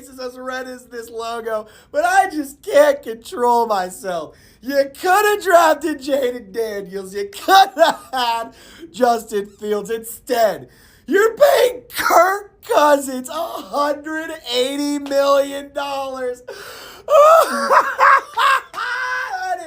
face is as red as this logo, but I just can't control myself. You could have drafted Jaden Daniels. You could have had Justin Fields. Instead, you're paying Kirk Cousins $180 million. That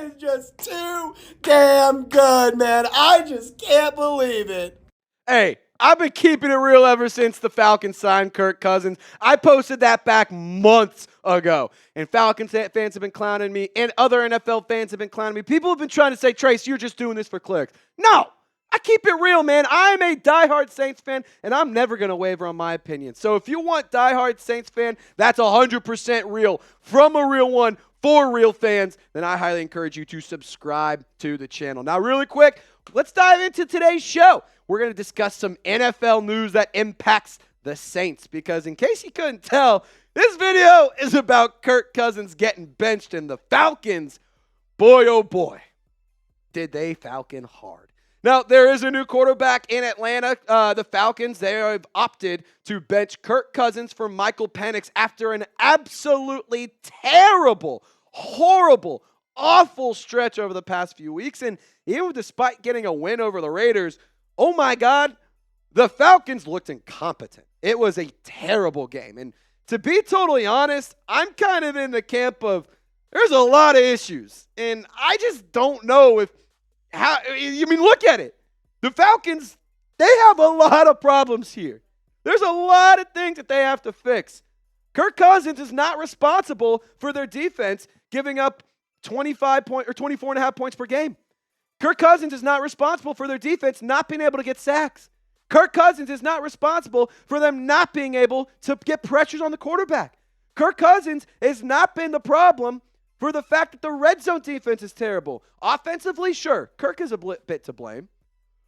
is just too damn good, man. I just can't believe it. Hey, I've been keeping it real ever since the Falcons signed Kirk Cousins. I posted that back months ago. And Falcons fans have been clowning me, and other NFL fans have been clowning me. People have been trying to say, Trace, you're just doing this for clicks. No, I keep it real, man. I'm a diehard Saints fan, and I'm never going to waver on my opinion. So if you want diehard Saints fan, that's 100% real, from a real one, for real fans, then I highly encourage you to subscribe to the channel. Now, really quick, let's dive into today's show. We're going to discuss some NFL news that impacts the Saints, because in case you couldn't tell, this video is about Kirk Cousins getting benched, and the Falcons, boy, oh boy, did they Falcon hard. Now, there is a new quarterback in Atlanta. The Falcons, they have opted to bench Kirk Cousins for Michael Penix after an absolutely terrible, horrible, awful stretch over the past few weeks. And even despite getting a win over the Raiders, oh my God, the Falcons looked incompetent. It was a terrible game. And to be totally honest, I'm kind of in the camp of there's a lot of issues. And I just don't know if look at it. The Falcons, they have a lot of problems here. There's a lot of things that they have to fix. Kirk Cousins is not responsible for their defense giving up 24.5 points per game. Kirk Cousins is not responsible for their defense not being able to get sacks. Kirk Cousins is not responsible for them not being able to get pressures on the quarterback. Kirk Cousins has not been the problem for the fact that the red zone defense is terrible. Offensively, sure, Kirk is a bit to blame.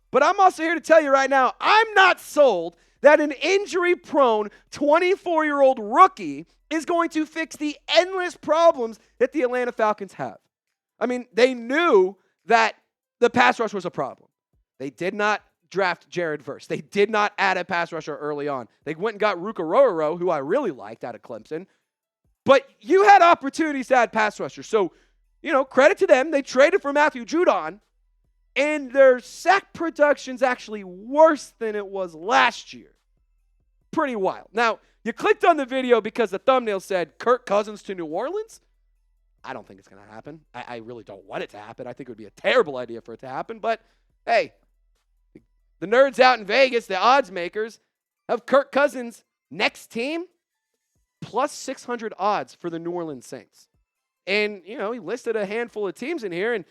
But I'm also here to tell you right now, I'm not sold that an injury-prone 24-year-old rookie is going to fix the endless problems that the Atlanta Falcons have. I mean, they knew that the pass rush was a problem. They did not draft Jared Verse. They did not add a pass rusher early on. They went and got Ruka Rororo, who I really liked out of Clemson. But you had opportunities to add pass rushers. So, credit to them. They traded for Matthew Judon, and their sack production's actually worse than it was last year. Pretty wild. Now, you clicked on the video because the thumbnail said Kirk Cousins to New Orleans. I don't think it's going to happen. I really don't want it to happen. I think it would be a terrible idea for it to happen. But, hey, the nerds out in Vegas, the odds makers, have Kirk Cousins next team plus 600 odds for the New Orleans Saints. And, he listed a handful of teams in here, and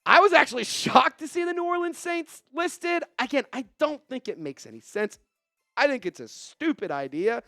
I was actually shocked to see the New Orleans Saints listed. Again, I don't think it makes any sense. I think it's a stupid idea.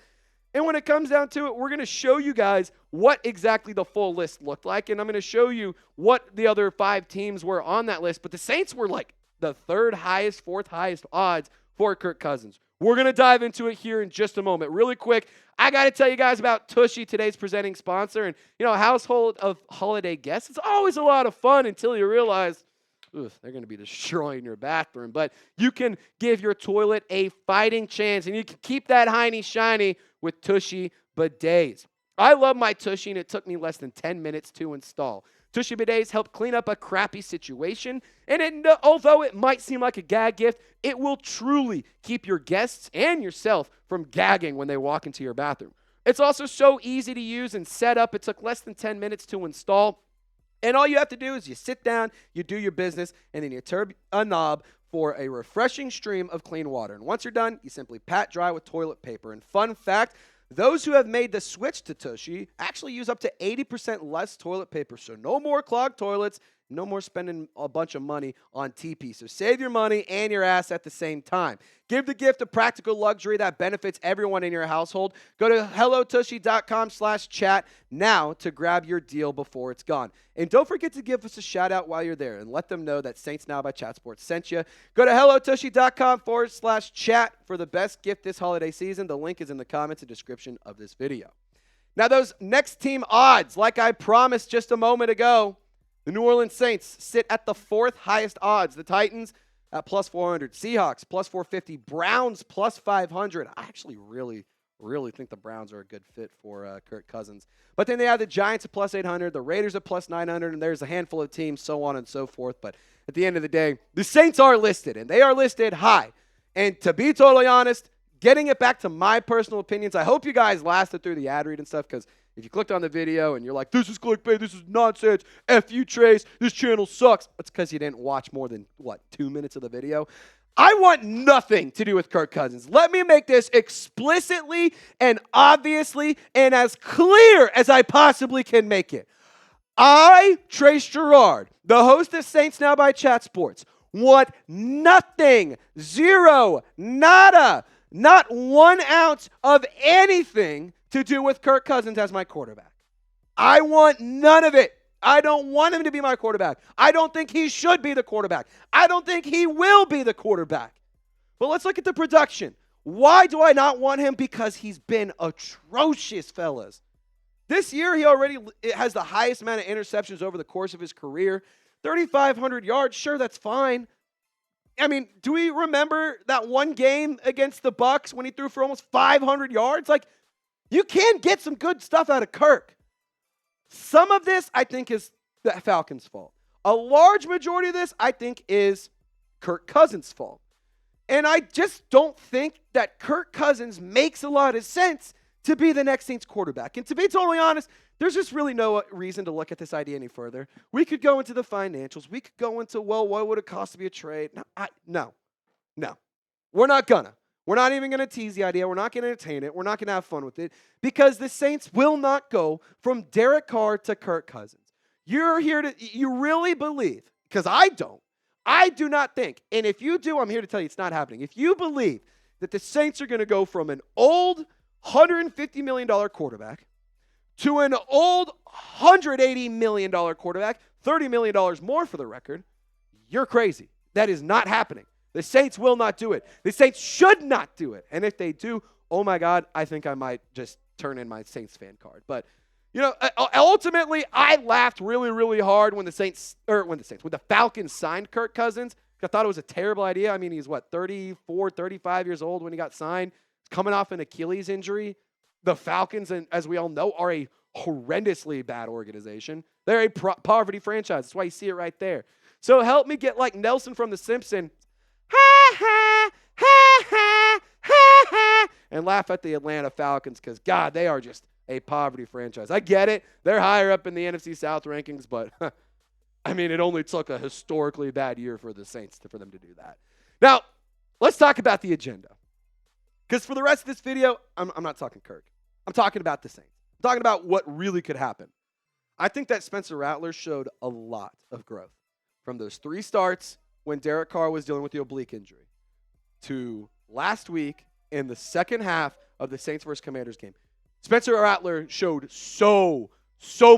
And when it comes down to it, we're going to show you guys what exactly the full list looked like, and I'm going to show you what the other 5 teams were on that list. But the Saints were like the 3rd highest, 4th highest odds for Kirk Cousins. We're going to dive into it here in just a moment. Really quick, I got to tell you guys about Tushy, today's presenting sponsor. And, household of holiday guests, it's always a lot of fun until you realize, they're going to be destroying your bathroom. But you can give your toilet a fighting chance, and you can keep that hiney shiny with Tushy bidets. I love my Tushy, and it took me less than 10 minutes to install. Tushy bidets help clean up a crappy situation, and although it might seem like a gag gift, it will truly keep your guests and yourself from gagging when they walk into your bathroom. It's also so easy to use and set up. It took less than 10 minutes to install, and all you have to do is you sit down, you do your business, and then you turn a knob for a refreshing stream of clean water. And once you're done, you simply pat dry with toilet paper. And fun fact, those who have made the switch to Tushy actually use up to 80% less toilet paper. So no more clogged toilets, no more spending a bunch of money on TP. So save your money and your ass at the same time. Give the gift of practical luxury that benefits everyone in your household. Go to hellotushy.com/chat now to grab your deal before it's gone. And don't forget to give us a shout out while you're there and let them know that Saints Now by Chat Sports sent you. Go to hellotushy.com/chat for the best gift this holiday season. The link is in the comments and description of this video. Now, those next team odds, like I promised just a moment ago, the New Orleans Saints sit at the 4th highest odds. The Titans at plus 400. Seahawks plus 450. Browns plus 500. I actually really really think the Browns are a good fit for Kirk Cousins. But then they have the Giants at plus 800, the Raiders at plus 900, and there's a handful of teams, so on and so forth. But at the end of the day, the Saints are listed, and they are listed high. And to be totally honest, getting it back to my personal opinions, I hope you guys lasted through the ad read and stuff, because if you clicked on the video and you're like, this is clickbait, this is nonsense, F you, Trace, this channel sucks, that's because you didn't watch more than, 2 minutes of the video. I want nothing to do with Kirk Cousins. Let me make this explicitly and obviously and as clear as I possibly can make it. I, Trace Girouard, the host of Saints Now by Chat Sports, want nothing, zero, nada, not 1 ounce of anything to do with Kirk Cousins as my quarterback. I want none of it. I don't want him to be my quarterback. I don't think he should be the quarterback. I don't think he will be the quarterback. But let's look at the production. Why do I not want him? Because he's been atrocious, fellas. This year, he already has the highest amount of interceptions over the course of his career. 3,500 yards, sure, that's fine. I mean, do we remember that one game against the Bucs when he threw for almost 500 yards? Like, you can get some good stuff out of Kirk. Some of this, I think, is the Falcons' fault. A large majority of this, I think, is Kirk Cousins' fault. And I just don't think that Kirk Cousins makes a lot of sense to be the next Saints quarterback. And to be totally honest, there's just really no reason to look at this idea any further. We could go into the financials. We could go into, well, what would it cost to be a trade? No. We're not gonna. We're not even going to tease the idea. We're not going to entertain it. We're not going to have fun with it because the Saints will not go from Derek Carr to Kirk Cousins. You really believe, because I do not think, and if you do, I'm here to tell you it's not happening. If you believe that the Saints are going to go from an old $150 million quarterback to an old $180 million quarterback, $30 million more for the record, you're crazy. That is not happening. The Saints will not do it. The Saints should not do it. And if they do, oh my God, I think I might just turn in my Saints fan card. but ultimately, I laughed really, really hard when the Falcons signed Kirk Cousins. I thought it was a terrible idea. I mean, he's 34, 35 years old when he got signed. He's coming off an Achilles injury. The Falcons, and as we all know, are a horrendously bad organization. They're a poverty franchise. That's why you see it right there. So help me get like Nelson from The Simpsons. Ha, ha, ha, ha, ha, ha, and laugh at the Atlanta Falcons because, God, they are just a poverty franchise. I get it. They're higher up in the NFC South rankings, but, I mean, it only took a historically bad year for the Saints for them to do that. Now, let's talk about the agenda. Because for the rest of this video, I'm not talking Kirk. I'm talking about the Saints. I'm talking about what really could happen. I think that Spencer Rattler showed a lot of growth from those 3 starts when Derek Carr was dealing with the oblique injury to last week in the second half of the Saints versus Commanders game. Spencer Rattler showed so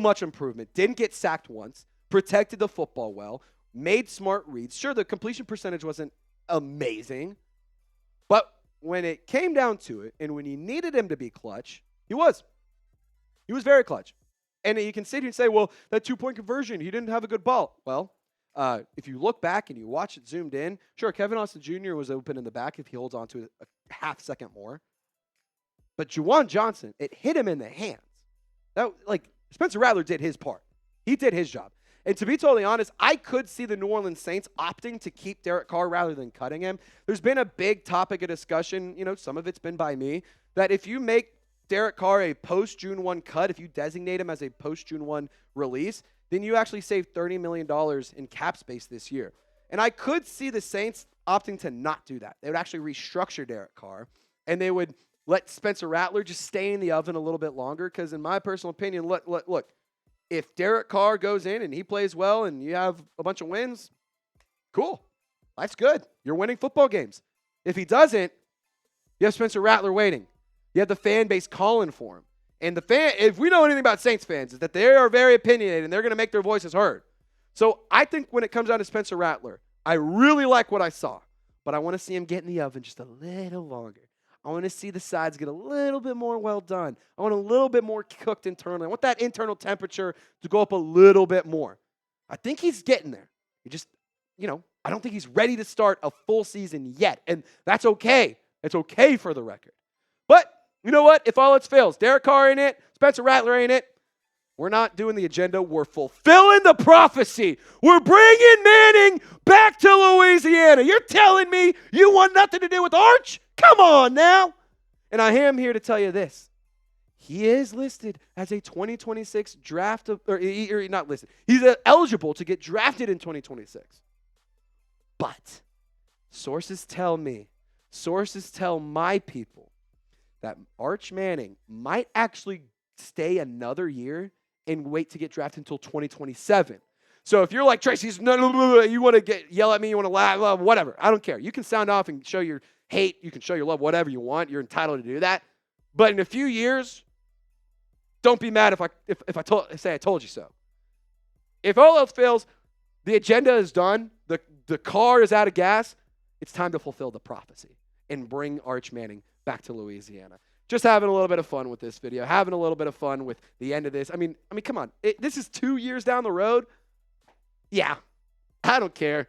much improvement. Didn't get sacked once, protected the football well, made smart reads. Sure, the completion percentage wasn't amazing, but when it came down to it and when you needed him to be clutch, he was. He was very clutch. And you can sit here and say, well, that 2-point conversion, he didn't have a good ball. Well, if you look back and you watch it zoomed in, sure, Kevin Austin Jr. was open in the back if he holds on to it a half second more. But Juwan Johnson, it hit him in the hands. Spencer Rattler did his part. He did his job. And to be totally honest, I could see the New Orleans Saints opting to keep Derek Carr rather than cutting him. There's been a big topic of discussion, some of it's been by me, that if you make Derek Carr a post-June 1 cut, if you designate him as a post-June 1 release, then you actually save $30 million in cap space this year. And I could see the Saints opting to not do that. They would actually restructure Derek Carr, and they would let Spencer Rattler just stay in the oven a little bit longer because, in my personal opinion, look, if Derek Carr goes in and he plays well and you have a bunch of wins, cool. Life's good. You're winning football games. If he doesn't, you have Spencer Rattler waiting. You have the fan base calling for him. And if we know anything about Saints fans, is that they are very opinionated and they're going to make their voices heard. So I think when it comes down to Spencer Rattler, I really like what I saw, but I want to see him get in the oven just a little longer. I want to see the sides get a little bit more well done. I want a little bit more cooked internally. I want that internal temperature to go up a little bit more. I think he's getting there. He just, I don't think he's ready to start a full season yet, and that's okay. It's okay for the record. But You know what? If all else fails, Derek Carr ain't it, Spencer Rattler ain't it, we're not doing the agenda. We're fulfilling the prophecy. We're bringing Manning back to Louisiana. You're telling me you want nothing to do with Arch? Come on now. And I am here to tell you this. He is listed as a 2026 draft, or not listed. He's eligible to get drafted in 2026. But sources tell my people that Arch Manning might actually stay another year and wait to get drafted until 2027. So if you're like, Trace, you want to yell at me, you want to laugh, whatever. I don't care. You can sound off and show your hate. You can show your love, whatever you want. You're entitled to do that. But in a few years, don't be mad if I say I told you so. If all else fails, the agenda is done. The car is out of gas. It's time to fulfill the prophecy and bring Arch Manning back to Louisiana. Just having a little bit of fun with this video, having a little bit of fun with the end of this. I mean, come on. This is 2 years down the road. Yeah, I don't care.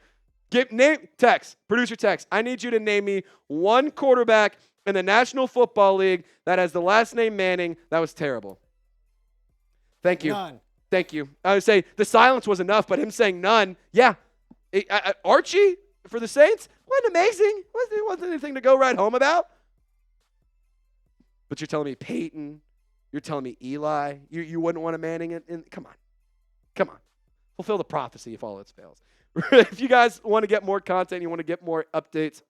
Producer text. I need you to name me one quarterback in the National Football League that has the last name Manning. That was terrible. Thank you. None. Thank you. I would say the silence was enough, but him saying none, yeah. Archie for the Saints wasn't amazing. Wasn't anything to go right home about. But you're telling me Peyton, you're telling me Eli, you wouldn't want a Manning come on. Fulfill the prophecy if all else fails. If you guys want to get more content, you want to get more updates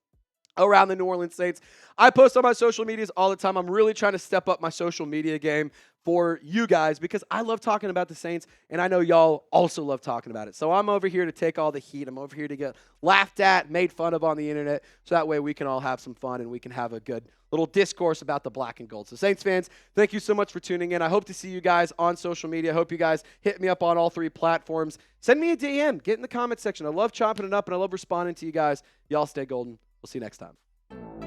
around the New Orleans Saints, I post on my social medias all the time. I'm really trying to step up my social media game for you guys because I love talking about the Saints, and I know y'all also love talking about it. So I'm over here to take all the heat. I'm over here to get laughed at, made fun of on the internet, so that way we can all have some fun and we can have a good little discourse about the black and gold. So Saints fans, thank you so much for tuning in. I hope to see you guys on social media. I hope you guys hit me up on all 3 platforms. Send me a DM. Get in the comment section. I love chopping it up, and I love responding to you guys. Y'all stay golden. We'll see you next time.